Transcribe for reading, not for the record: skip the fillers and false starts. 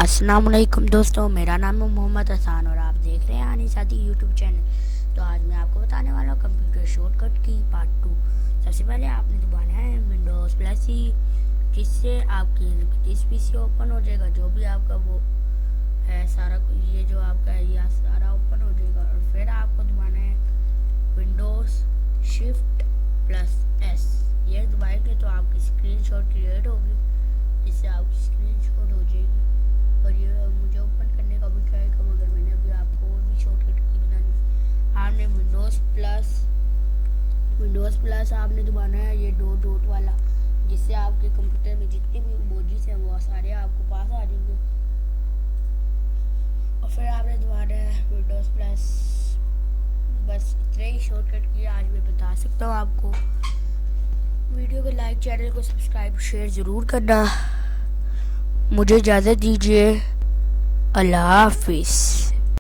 अस्सलाम वालेकुम दोस्तों, मेरा नाम है मोहम्मद हसन और आप देख रहे हैं आनी साथी यूट्यूब चैनल। तो आज मैं आपको बताने वाला हूँ कंप्यूटर शॉर्टकट की पार्ट 2। सबसे पहले आपने दबाना है विंडोज़ प्लस ही, जिससे आपकी इस पीसी ओपन हो जाएगा। जो भी आपका वो है सारा ये जो आपका है ये सारा ओपन हो जाएगा। और फिर आपको दबाना है विंडोज़ शिफ्ट प्लस एस। ये दबाएंगे तो आपकी स्क्रीनशॉट क्रिएट होगी, जिससे आपकी स्क्रीनशॉट हो जाएगी। और ये मुझे ओपन करने का भी ट्राई करूँ, मगर मैंने अभी आपको और भी शॉर्टकट की बतानी। आपने विंडोज़ प्लस आपने दबाना है ये डॉट वाला, जिससे आपके कंप्यूटर में जितने भी इमोजीज हैं वो सारे आपको पास आ जाएंगे। और फिर आपने दबाना है विंडोज़ प्लस। बस इतने ही शॉर्टकट की आज मैं बता सकता हूँ आपको। वीडियो को लाइक, चैनल को सब्सक्राइब, शेयर ज़रूर करना। मुझे इजाज़त दीजिए। अल्लाह हाफिज़।